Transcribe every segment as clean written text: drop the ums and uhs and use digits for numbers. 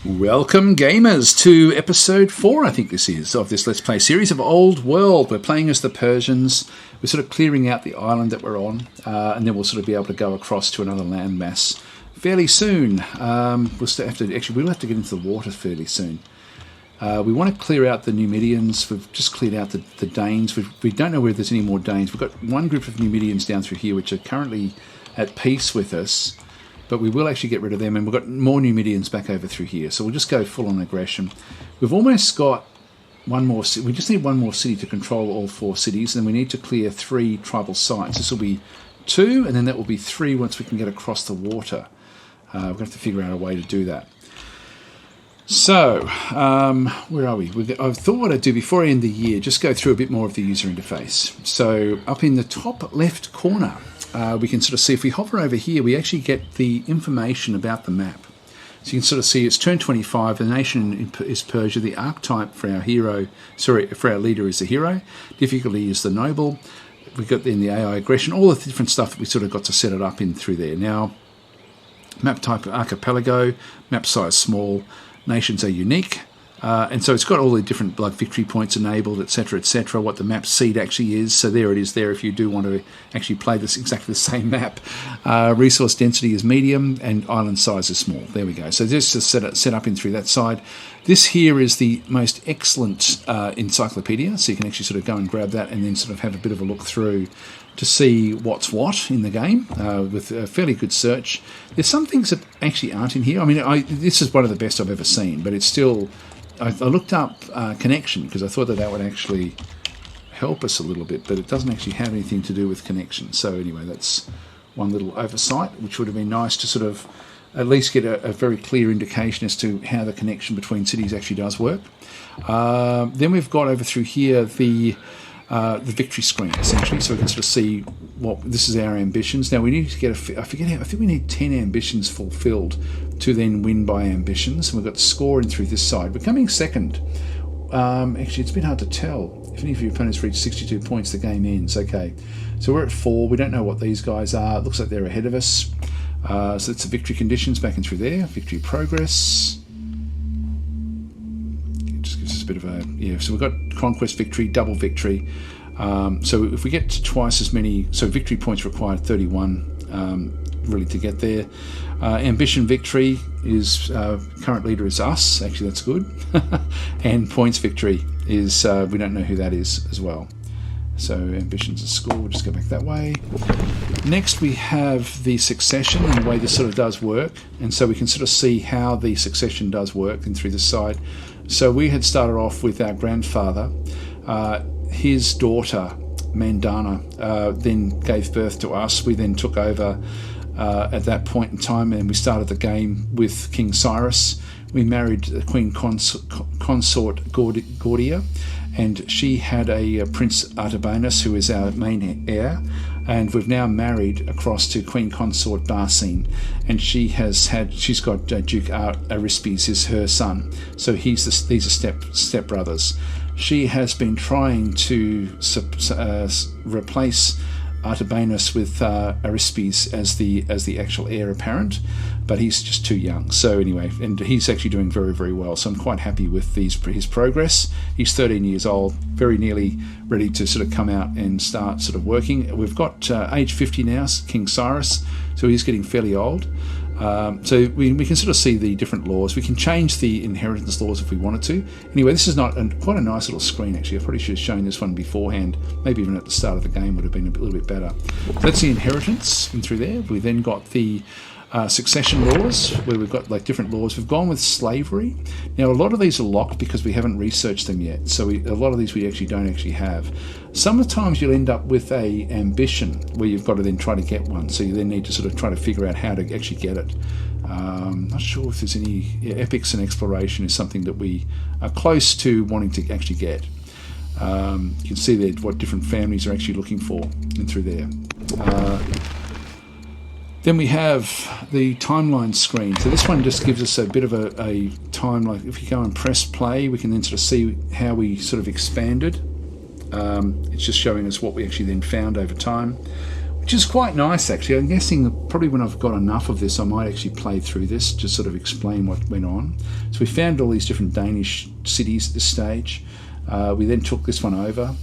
Welcome gamers to episode 4, I think this is, of this Let's Play series of Old World. We're playing as the Persians. We're sort of clearing out the island that we're on, and then we'll sort of be able to go across to another landmass fairly soon. We'll have to get into the water fairly soon. We want to clear out the Numidians. We've just cleared out the Danes. We don't know whether there's any more Danes. We've got one group of Numidians down through here which are currently at peace with us. But we will actually get rid of them, and we've got more Numidians back over through here. So we'll just go full on aggression. We've almost got one more. We just need one more city to control all 4 cities, and then we need to clear 3 tribal sites. This will be 2, and then that will be 3 once we can get across the water. We're going to have to figure out a way to do that. So, where are we? I thought what I'd do before I end the year, just go through a bit more of the user interface. So, up in the top left corner, we can sort of see, if we hover over here, we actually get the information about the map. So you can sort of see it's turn 25, the nation is Persia, the archetype for our leader is the hero, difficulty is the noble, we've got then the AI aggression, all the different stuff that we sort of got to set it up in through there. Now, map type archipelago, map size small, nations are unique, and so it's got all the different victory points enabled, etc., what the map seed actually is. So there it is there if you do want to actually play this exactly the same map. Resource density is medium and island size is small. There we go. So this is set up in through that side. This here is the most excellent encyclopedia, so you can actually sort of go and grab that and then sort of have a bit of a look through to see what's what in the game with a fairly good search. There's some things that actually aren't in here. I mean, this is one of the best I've ever seen, but it's still... I looked up connection because I thought that would actually help us a little bit, but it doesn't actually have anything to do with connection. So anyway, that's one little oversight, which would have been nice to sort of at least get a very clear indication as to how the connection between cities actually does work. Then we've got over through here the victory screen, essentially, so we can sort of see what this is our ambitions. Now we need to get I think we need 10 ambitions fulfilled to then win by ambitions, and we've got the score in through this side. We're coming second. Actually, it's a bit hard to tell. If any of your opponents reach 62 points, the game ends. Okay, so we're at 4. We don't know what these guys are. It looks like they're ahead of us. So it's the victory conditions back in through there. Victory progress. It just gives us a bit of a... so we've got conquest victory, double victory. So if we get to twice as many... So victory points required 31 really to get there. Ambition victory is... current leader is us. Actually, that's good. And points victory is... we don't know who that is as well. So ambitions and score, we'll just go back that way. Next we have the succession and the way this sort of does work. And so we can sort of see how the succession does work and through this side. So we had started off with our grandfather. His daughter, Mandana, then gave birth to us. We then took over at that point in time, and we started the game with King Cyrus. We married the Queen Consort Gordia, and she had a Prince Artabanus, who is our main heir, and we've now married across to Queen Consort Barsine, and she's got Duke Arispes is her son, so these are step brothers. She has been trying to replace Artabanus with Arispes as the actual heir apparent, but he's just too young. So anyway, and he's actually doing very, very well. So I'm quite happy with his progress. He's 13 years old, very nearly ready to sort of come out and start sort of working. We've got age 50 now, King Cyrus, so he's getting fairly old. So we can sort of see the different laws. We can change the inheritance laws if we wanted to. Anyway, this is quite a nice little screen, actually. I probably should have shown this one beforehand. Maybe even at the start of the game would have been a little bit better. So that's the inheritance in through there. We then got the succession laws, where we've got different laws. We've gone with slavery. Now, a lot of these are locked because we haven't researched them yet. So a lot of these we actually don't have. Sometimes you'll end up with a ambition where you've got to then try to get one. So you then need to sort of try to figure out how to actually get it. Not sure if there's any... epics and exploration is something that we are close to wanting to actually get. You can see there what different families are actually looking for in through there. Then we have the timeline screen. So this one just gives us a bit of a time, like if you go and press play, we can then sort of see how we sort of expanded. It's just showing us what we actually then found over time. We which is quite nice actually. I'm guessing probably when I've got enough of this I might actually play through this, just sort of explain what went on. So we found all these different Danish cities at this stage. We then took this one over.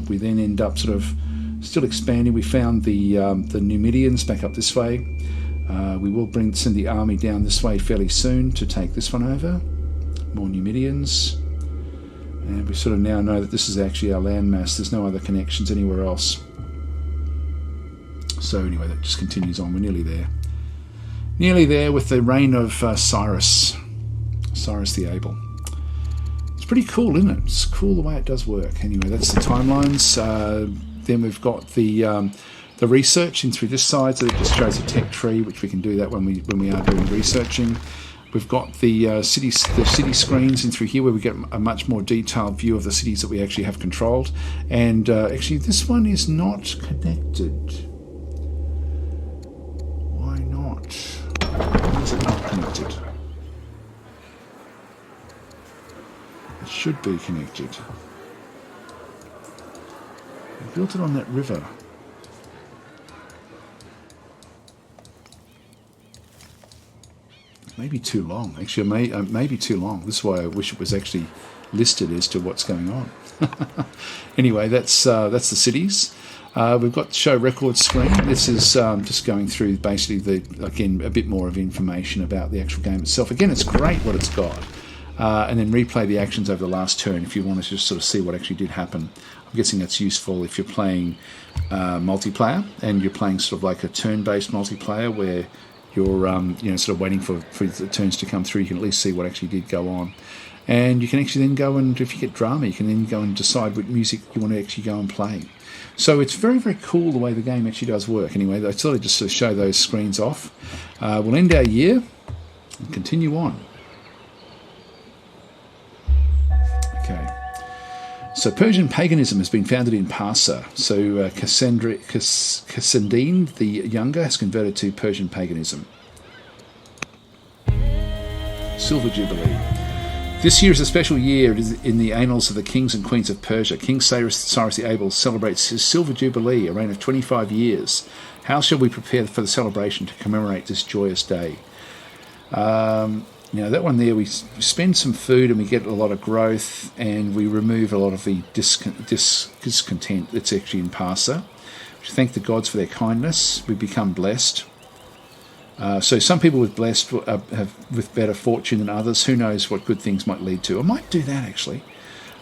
We then end up sort of still expanding. We found the Numidians back up this way. We will send the army down this way fairly soon to take this one over. More Numidians. And we sort of now know that this is actually our landmass. There's no other connections anywhere else. So anyway, that just continues on. We're nearly there. Nearly there with the reign of Cyrus the Able. It's pretty cool, isn't it? It's cool the way it does work. Anyway, that's the timelines. Then we've got the research in through this side, so it just shows a tech tree, which we can do that when we are doing researching. We've got the city screens in through here, where we get a much more detailed view of the cities that we actually have controlled. And actually, this one is not connected. Why not? Why is it not connected? It should be connected. We built it on that river. Maybe too long. Actually, maybe too long. This is why I wish it was actually listed as to what's going on. Anyway, that's the cities. We've got the show record screen. This is just going through basically again a bit more of information about the actual game itself. Again, it's great what it's got. And then replay the actions over the last turn if you want to just sort of see what actually did happen. I'm guessing that's useful if you're playing multiplayer and you're playing sort of like a turn-based multiplayer where you're sort of waiting for the turns to come through. You can at least see what actually did go on. And you can actually then go and, if you get drama, you can then go and decide what music you want to actually go and play. So it's very, very cool the way the game actually does work. Anyway, I thought I'd just sort of show those screens off. We'll end our year and continue on. Okay. So Persian paganism has been founded in Persia. So Cassandine the Younger has converted to Persian paganism. Silver Jubilee. This year is a special year in the annals of the kings and queens of Persia. King Cyrus the Able celebrates his Silver Jubilee, a reign of 25 years. How shall we prepare for the celebration to commemorate this joyous day? That one there, we spend some food and we get a lot of growth, and we remove a lot of the discontent that's actually in Persia. We thank the gods for their kindness. We become blessed. So some people with blessed have with better fortune than others. Who knows what good things might lead to? I might do that actually.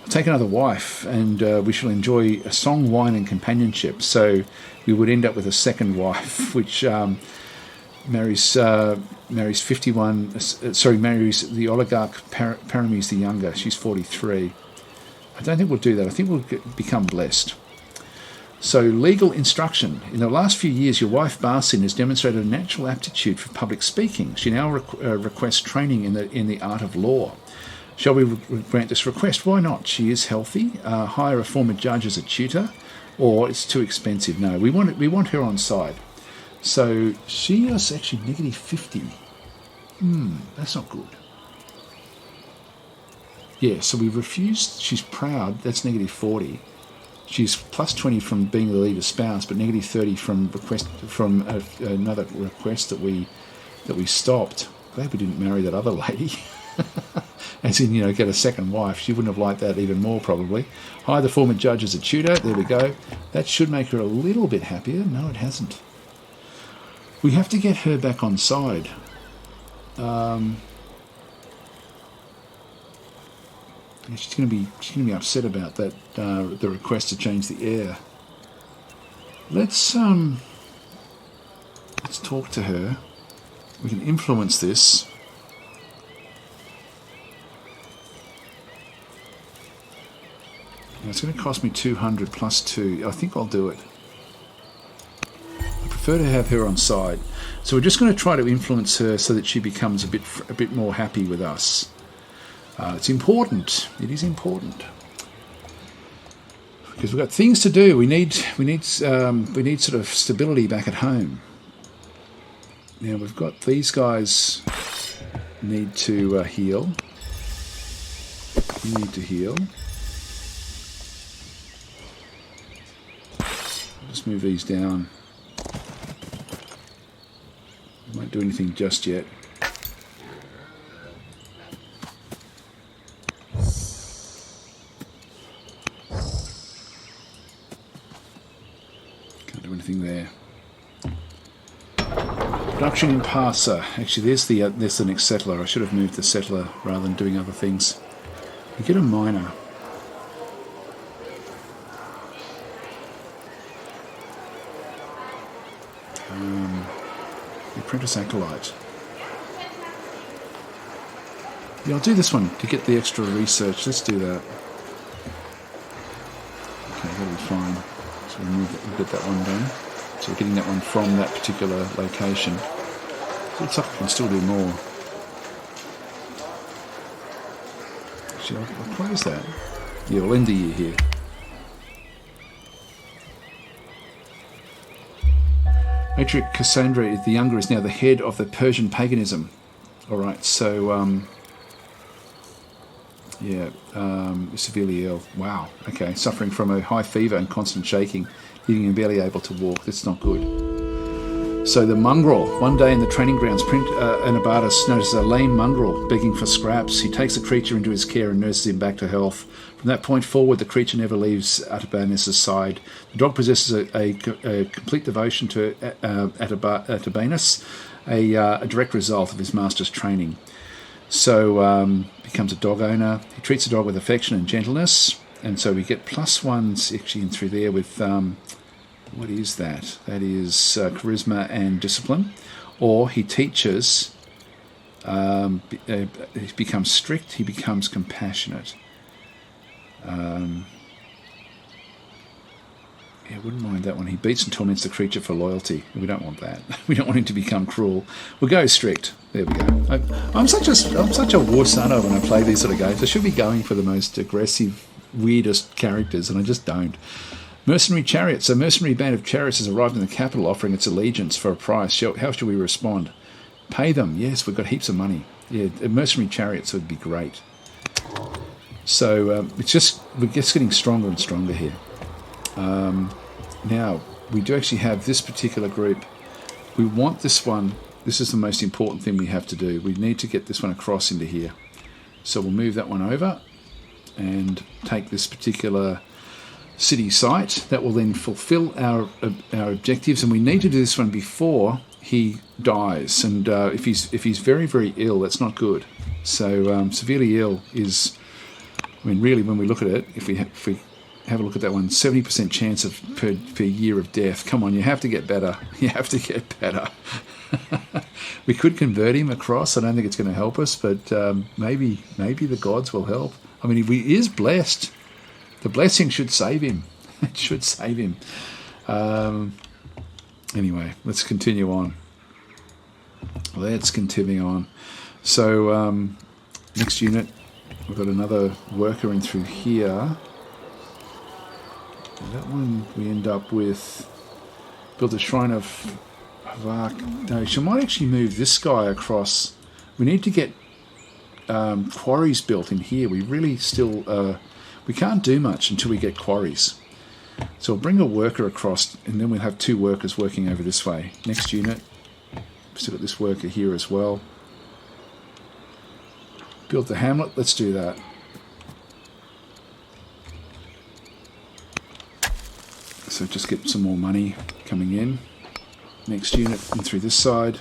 I'll take another wife, and we shall enjoy a song, wine, and companionship. So we would end up with a second wife, which marries the oligarch Parames the Younger. She's 43. I don't think we'll do that. I think we'll become blessed. So legal instruction. In the last few years, your wife Barsin has demonstrated a natural aptitude for public speaking. She now requests training in the art of law. Shall we grant this request? Why not? She is healthy. Hire a former judge as a tutor, or it's too expensive. No, we want her on side. So she is actually negative 50. That's not good. Yeah, so we refused. She's proud. That's negative 40. She's plus 20 from being the leader spouse, but negative 30 from another request that we stopped. Glad we didn't marry that other lady. As in, get a second wife. She wouldn't have liked that even more, probably. Hire the former judge as a tutor. There we go. That should make her a little bit happier. No, it hasn't. We have to get her back on side. She's going to be upset about that. The request to change the air. Let's talk to her. We can influence this. It's going to cost me 200 plus 2. I think I'll do it. I prefer to have her on side. So we're just going to try to influence her so that she becomes a bit more happy with us. It's important. It is important because we've got things to do. We need sort of stability back at home. Now we've got these guys need to heal. You need to heal. Just move these down. do anything just yet. Can't do anything there. Production in Persia. Actually, there's the next settler. I should have moved the settler rather than doing other things. We get a miner. The apprentice acolyte. Yeah, I'll do this one to get the extra research. Let's do that. Okay, that'll be fine. So we'll get that one done. So we're getting that one from that particular location. So it looks like we can still do more. Actually, I'll close that. Yeah, we'll end the year here. Patriarch Cassandra the Younger is now the head of the Persian paganism. Alright, so, severely ill. Wow, okay, suffering from a high fever and constant shaking, leaving him barely able to walk. That's not good. So the mongrel. One day in the training grounds, Anabatus notices a lame mongrel begging for scraps. He takes the creature into his care and nurses him back to health. From that point forward, the creature never leaves Artabanus' side. The dog possesses a complete devotion to Artabanus, a direct result of his master's training. So becomes a dog owner. He treats the dog with affection and gentleness. And so we get +1s actually in through there with... what is that? That is charisma and discipline. Or he teaches, he becomes strict, he becomes compassionate. Yeah, I wouldn't mind that one. He beats and torments the creature for loyalty. We don't want that. We don't want him to become cruel. We'll go strict. There we go. I'm such a war sonner when I play these sort of games. I should be going for the most aggressive, weirdest characters, and I just don't. Mercenary chariots. A mercenary band of chariots has arrived in the capital offering its allegiance for a price. How shall we respond? Pay them. Yes, we've got heaps of money. Yeah, mercenary chariots would be great. So we're just getting stronger and stronger here. Now, we do actually have this particular group. We want this one. This is the most important thing we have to do. We need to get this one across into here. So we'll move that one over and take this particular city site. That will then fulfill our objectives, and we need to do this one before he dies. And if he's very, very ill, that's not good. So severely ill is, I mean, really, when we look at it, if we have a look at that one, 70% chance of per year of death. Come on, you have to get better. You have to get better. We could convert him across. I don't think it's going to help us, but maybe the gods will help. I mean, he is blessed. The blessing should save him. It should save him. Anyway, let's continue on. So, next unit, we've got another worker in through here. And that one we end up with, build a shrine of Havak. No, she might actually move this guy across. We need to get quarries built in here. We really still... we can't do much until we get quarries. So we'll bring a worker across, and then we'll have 2 workers working over this way. Next unit, we've still got this worker here as well. Build the hamlet, let's do that. So just get some more money coming in. Next unit in through this side.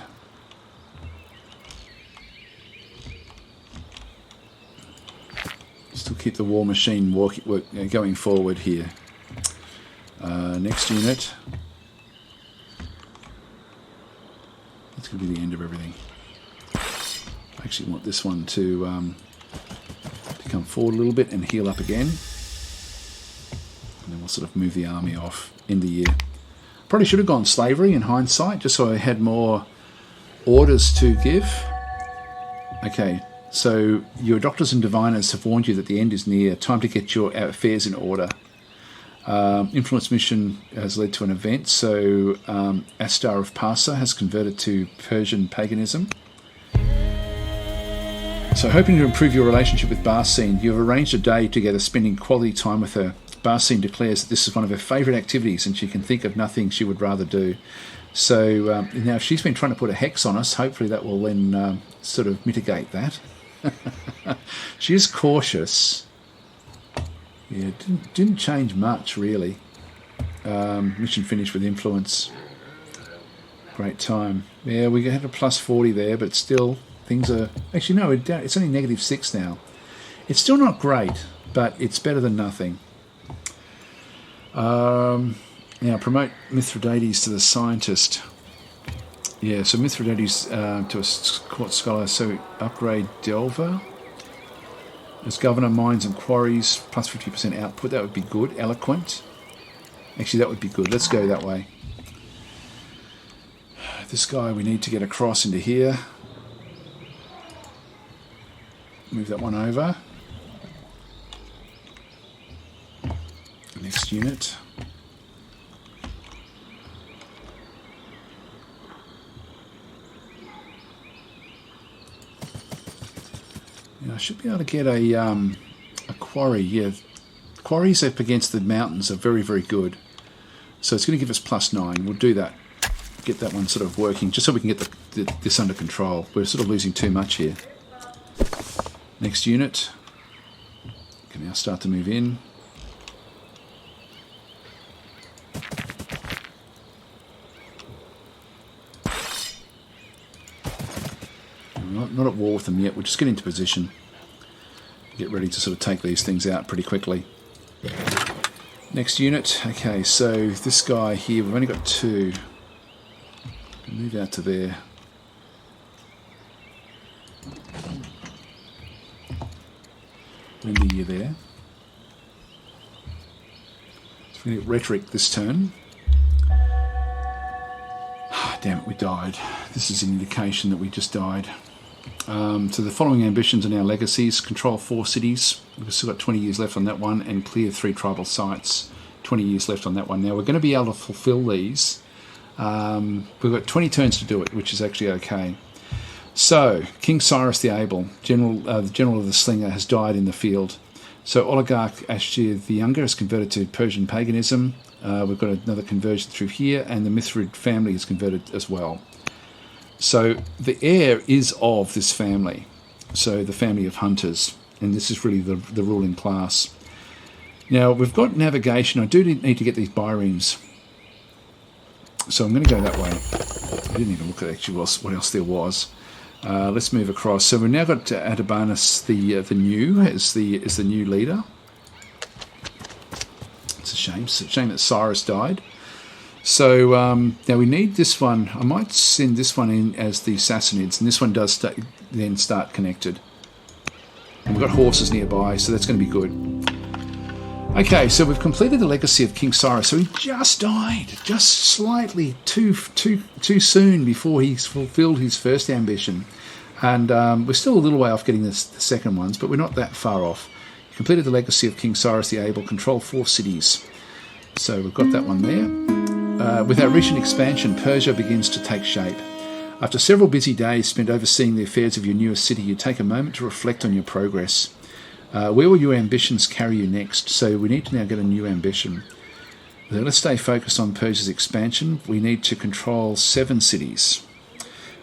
Still keep the war machine going forward here. Next unit. That's going to be the end of everything. I actually want this one to come forward a little bit and heal up again. And then we'll sort of move the army off in the year. Probably should have gone slavery in hindsight, just so I had more orders to give. Okay. So your doctors and diviners have warned you that the end is near. Time to get your affairs in order. Influence mission has led to an event. So Astar of Persia has converted to Persian paganism. So hoping to improve your relationship with Barsine, you have arranged a day together spending quality time with her. Barsine declares that this is one of her favourite activities and she can think of nothing she would rather do. So now if she's been trying to put a hex on us, hopefully that will then sort of mitigate that. She is cautious. Yeah, didn't change much really. Mission finished with influence. Great time. Yeah, we had a plus 40 there, but still things are... Actually, no, it's only -6 now. It's still not great, but it's better than nothing. Now, promote Mithridates to the scientist. Yeah, so Mithridates to a court scholar. So upgrade Delver. As governor, mines and quarries, plus 50% output. That would be good. Eloquent. Actually, that would be good. Let's go that way. This guy we need to get across into here. Move that one over. Next unit. I should be able to get a quarry. Yeah, quarries up against the mountains are very, very good. So it's going to give us +9. We'll do that. Get that one sort of working, just so we can get this under control. We're sort of losing too much here. Next unit. Can now start to move in. Not at war with them yet. We'll just get into position. Get ready to sort of take these things out pretty quickly. Next unit. Okay, so this guy here, we've only got 2. Move out to there. End the year there. So we're going to get rhetoric this turn. Damn it, we died. This is an indication that we just died. So the following ambitions are now legacies. Control 4 cities. We've still got 20 years left on that one, and clear 3 tribal sites. 20 years left on that one. Now we're going to be able to fulfill these. We've got 20 turns to do it, which is actually okay. So King Cyrus the Able, the general of the Slinger, has died in the field. So Oligarch Ashtir the Younger has converted to Persian paganism. We've got another conversion through here, and the Mithrid family is converted as well. So the heir is of this family, so the family of hunters, and this is really the ruling class. Now we've got navigation. I do need to get these biremes, so I'm going to go that way. I didn't even look at actually what else there was. Let's move across. So we've now got Atabanus the new as the new leader. It's a shame. It's a shame that Cyrus died. So now we need this one. I might send this one in as the Sassanids, and this one does then start connected. And we've got horses nearby, so that's going to be good. Okay, so we've completed the legacy of King Cyrus. So he just died, just slightly too soon before he's fulfilled his first ambition. And we're still a little way off getting the second ones, but we're not that far off. He completed the legacy of King Cyrus the Able, control 4 cities. So we've got that one there. With our recent expansion, Persia begins to take shape. After several busy days spent overseeing the affairs of your newest city, you take a moment to reflect on your progress. Where will your ambitions carry you next? So we need to now get a new ambition. Let's stay focused on Persia's expansion. We need to control 7 cities,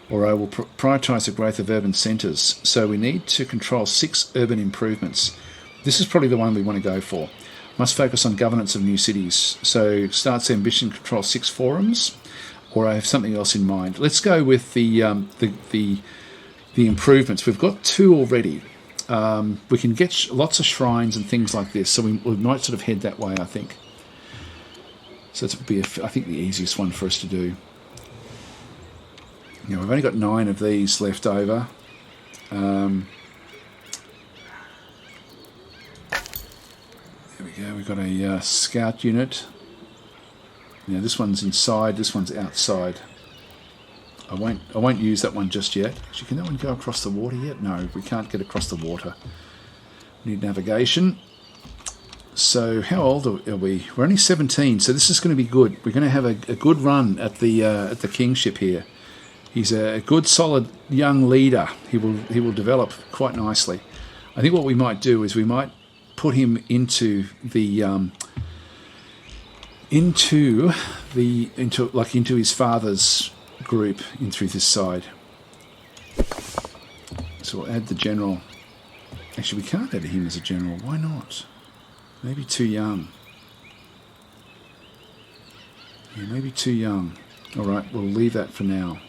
or I will prioritise the growth of urban centres. So we need to control 6 urban improvements. This is probably the one we want to go for. Must focus on governance of new cities. So starts ambition, control 6 forums, or I have something else in mind. Let's go with the improvements. We've got 2 already. We can get lots of shrines and things like this, so we might sort of head that way, I think. So this would be, I think, the easiest one for us to do. Now, we've only got 9 of these left over. There we go. We've got a scout unit. Now, this one's inside. This one's outside. I won't use that one just yet. Actually, can that one go across the water yet? No, we can't get across the water. We need navigation. So how old are we? We're only 17, so this is going to be good. We're going to have a good run at the kingship here. He's a good, solid young leader. He will develop quite nicely. I think what we might do is we might put him into the into his father's group in through this side. So we'll add the general. Actually, we can't add him as a general. Why not? Maybe too young. Yeah, maybe too young. All right, we'll leave that for now.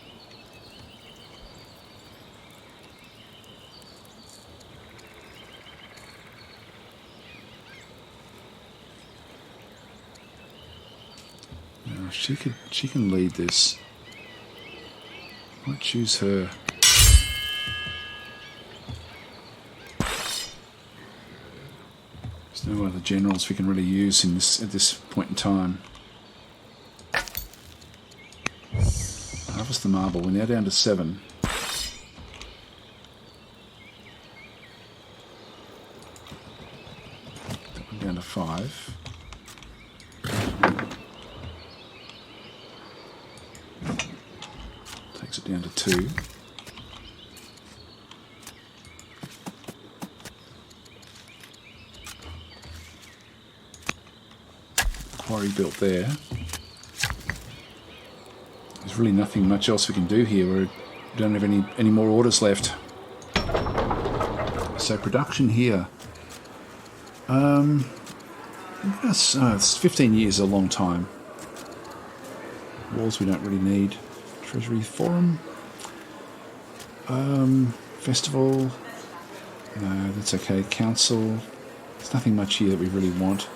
No, she can lead this. Might choose her. There's no other generals we can really use in this at this point in time. Harvest the marble. We're now down to 7. Down to 5. Takes it down to 2. Quarry built there. There's really nothing much else we can do here. We don't have any more orders left. So production here. It's 15 years is a long time. Walls we don't really need. Treasury Forum. Festival. No, that's okay. Council. There's nothing much here that we really want.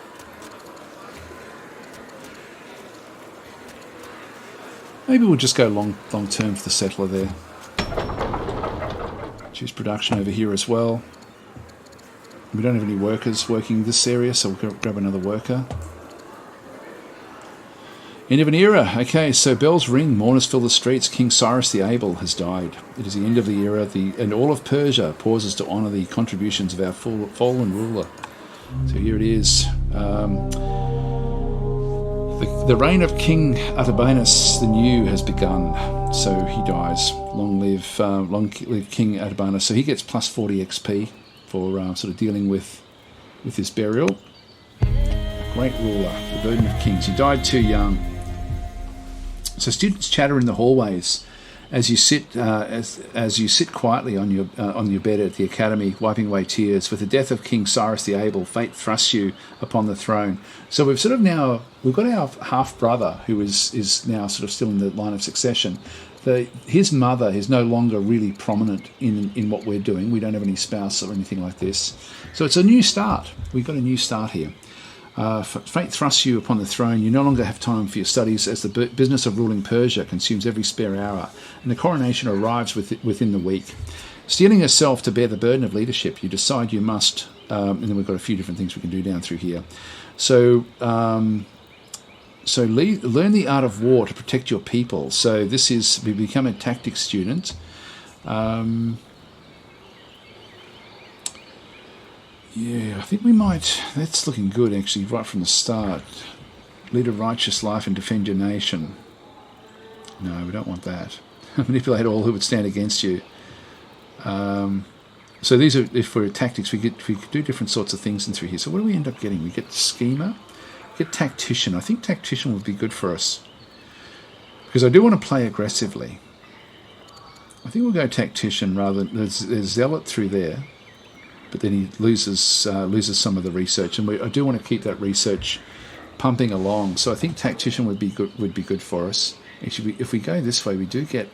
Maybe we'll just go long term for the settler there. Choose production over here as well. We don't have any workers working this area, so we'll grab another worker. End of an era. Okay, so bells ring, mourners fill the streets. King Cyrus the Able has died. It is the end of the era, and all of Persia pauses to honour the contributions of our fallen ruler. So here it is. The reign of King Artabanus the New has begun, so he dies. Long live King Artabanus. So he gets plus 40 XP for sort of dealing with his burial. A great ruler, the burden of kings. He died too young. So students chatter in the hallways as you sit as you sit quietly on your bed at the academy, wiping away tears. With the death of King Cyrus the Able, fate thrusts you upon the throne. So we've got our half brother who is now sort of still in the line of succession. His mother is no longer really prominent in what we're doing. We don't have any spouse or anything like this. So it's a new start. We've got a new start here. Fate thrusts you upon the throne. You no longer have time for your studies, as the business of ruling Persia consumes every spare hour, and the coronation arrives within the week. Steeling yourself to bear the burden of leadership, you decide you must, and then we've got a few different things we can do down through here. So learn the art of war to protect your people. So we become a tactics student. Yeah, I think we might. That's looking good, actually, right from the start. Lead a righteous life and defend your nation. No, we don't want that. Manipulate all who would stand against you. So these are, if we're tactics, we could do different sorts of things in through here. So what do we end up getting? We get schemer, we get tactician. I think tactician would be good for us, because I do want to play aggressively. I think we'll go tactician rather than there's zealot through there. But then he loses some of the research, and I do want to keep that research pumping along. So I think tactician would be good for us. Actually, if we go this way, we do get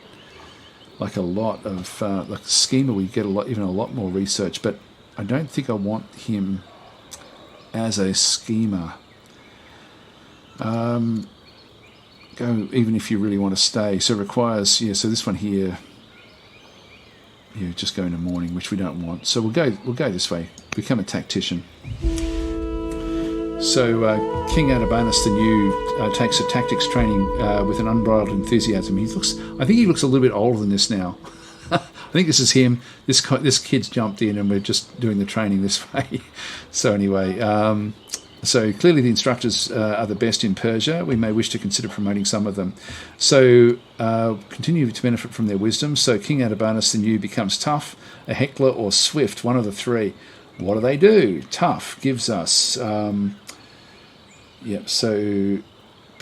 like a lot of like schemer. We get even a lot more research, but I don't think I want him as a schemer. Go even if you really want to stay. So it requires So this one here. Yeah, just go into mourning, which we don't want. So we'll go this way. Become a tactician. So King Artabanus the New takes a tactics training with an unbridled enthusiasm. I think he looks a little bit older than this now. I think this is him. This kid's jumped in, and we're just doing the training this way. So anyway, so clearly the instructors are the best in Persia. We may wish to consider promoting some of them. So continue to benefit from their wisdom. So King Artabanus the New becomes tough, a heckler, or swift, one of the three. What do? Tough gives us... so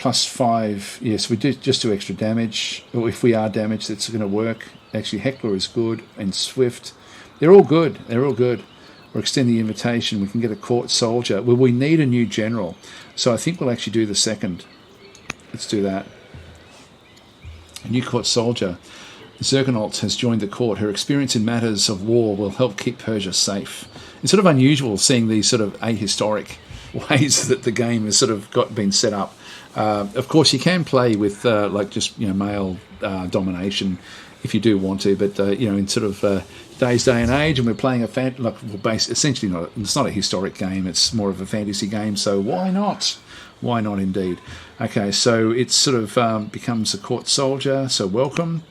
+5. Yes, we just do extra damage. Or if we are damaged, it's going to work. Actually, Heckler is good, and Swift. They're all good. They're all good. Or extend the invitation. We can get a court soldier. Well, we need a new general. So I think we'll actually do the second. Let's do that. A new court soldier. Zergonolt has joined the court. Her experience in matters of war will help keep Persia safe. It's sort of unusual seeing these sort of ahistoric ways that the game has sort of been set up. Of course, you can play with male domination if you do want to, but in sort of today's day and age, and we're playing essentially it's not a historic game. It's more of a fantasy game. So why not? Why not indeed? Okay, so it sort of becomes a court soldier. So welcome.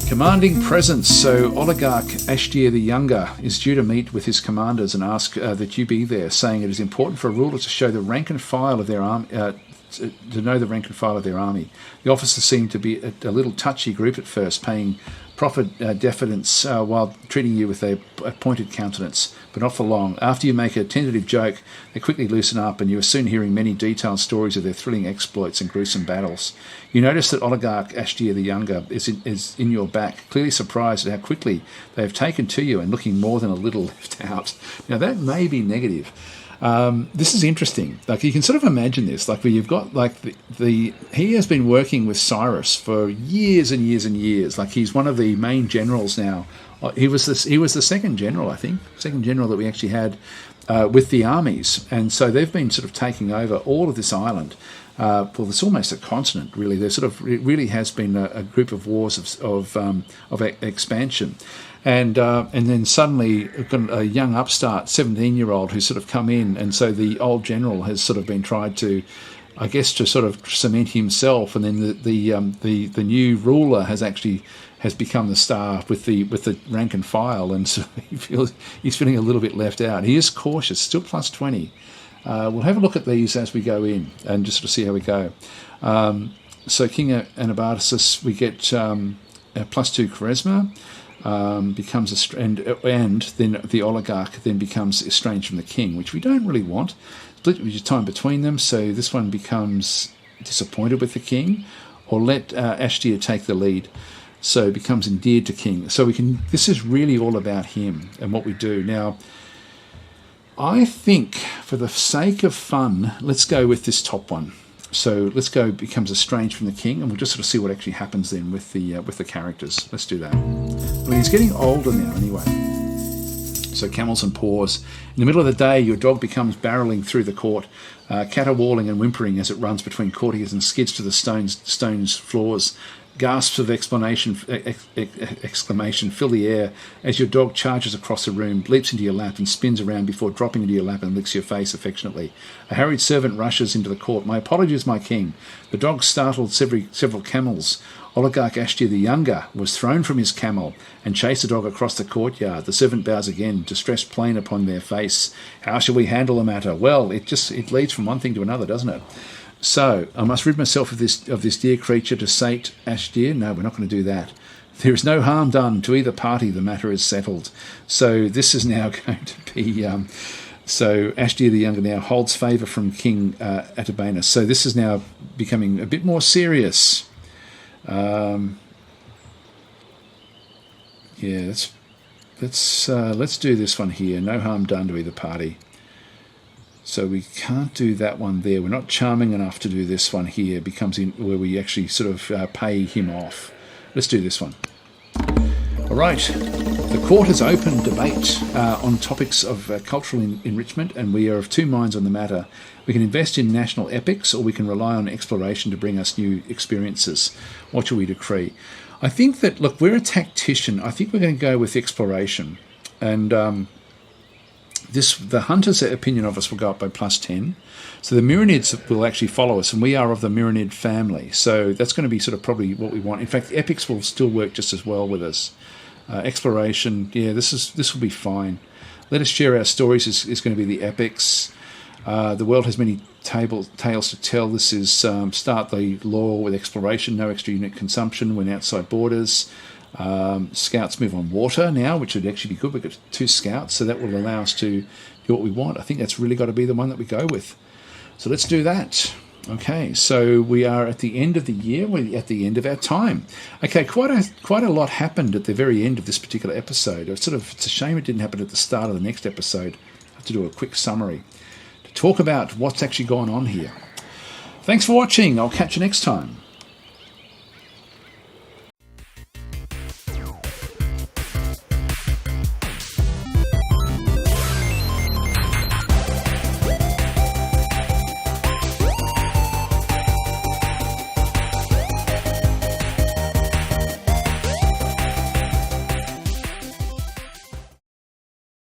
Commanding presence. So Oligarch Ashtir the Younger is due to meet with his commanders and ask that you be there, saying it is important for a ruler to show the rank and file of their army, to know the rank and file of their army. The officers seem to be a little touchy group at first, paying proper deference while treating you with a pointed countenance, but not for long. After you make a tentative joke, they quickly loosen up, and you are soon hearing many detailed stories of their thrilling exploits and gruesome battles. You notice that Oligarch Ashtir the Younger is in your back, clearly surprised at how quickly they have taken to you and looking more than a little left out. Now that may be negative. This is interesting. Like, you can sort of imagine this, like where you've got like he has been working with Cyrus for years and years and years. Like, he's one of the main generals now. He was the second general, I think, that we actually had with the armies, and so they've been sort of taking over all of this island. Well, it's almost a continent, really. It really has been a group of wars of expansion. And then suddenly a young upstart 17-year-old who's sort of come in, and so the old general has sort of been tried to, I guess, to sort of cement himself, and then the new ruler has become the star with the rank and file, and so he's feeling a little bit left out. He is cautious, still +20. We'll have a look at these as we go in and just sort of see how we go. So King Anabasis, we get +2 charisma. Becomes and then the oligarch then becomes estranged from the king, which we don't really want. Split your time between them, so this one becomes disappointed with the king, or let Ashtir take the lead, so becomes endeared to king. So we can. This is really all about him and what we do now. I think, for the sake of fun, let's go with this top one. So let's go, becomes estranged from the king, and we'll just sort of see what actually happens then with the characters. Let's do that. I mean, he's getting older now anyway. So camels and paws. In the middle of the day, your dog becomes barreling through the court, caterwauling and whimpering as it runs between courtiers and skids to the stones floors. Gasps of exclamation fill the air as your dog charges across the room, leaps into your lap and spins around before dropping into your lap and licks your face affectionately. A harried servant rushes into the court. My apologies, my king. The dog startled several camels. Oligarch Ashtir the Younger was thrown from his camel and chased the dog across the courtyard. The servant bows again, distress plain upon their face. How shall we handle the matter? Well, it leads from one thing to another, doesn't it? So, I must rid myself of this dear creature to sate Ashtir. No, we're not going to do that. There is no harm done to either party. The matter is settled. So this is now going to be... so Ashtir the Younger now holds favour from King Atabanus. So this is now becoming a bit more serious. Yeah, let's do this one here. No harm done to either party. So we can't do that one there. We're not charming enough to do this one here. It becomes where we actually sort of pay him off. Let's do this one. All right. The court has opened debate on topics of cultural enrichment, and we are of two minds on the matter. We can invest in national epics, or we can rely on exploration to bring us new experiences. What shall we decree? I think that, look, we're a tactician. I think we're going to go with exploration. And... the hunter's opinion of us will go up by +10. So the Myrmidons will actually follow us, and we are of the Myrmidid family. So that's going to be sort of probably what we want. In fact, epics will still work just as well with us. Exploration, yeah, this will be fine. Let us share our stories is going to be the epics. The world has many tales to tell. This is start the lore with exploration, no extra unit consumption when outside borders. Scouts move on water now, which would actually be good. We've got 2 scouts, so that will allow us to do what we want. I think that's really got to be the one that we go with. So let's do that. Okay, so we are at the end of the year. We're at the end of our time. Okay, quite a lot happened at the very end of this particular episode. It's a shame it didn't happen at the start of the next episode. I have to do a quick summary to talk about what's actually gone on here. Thanks for watching. I'll catch you next time.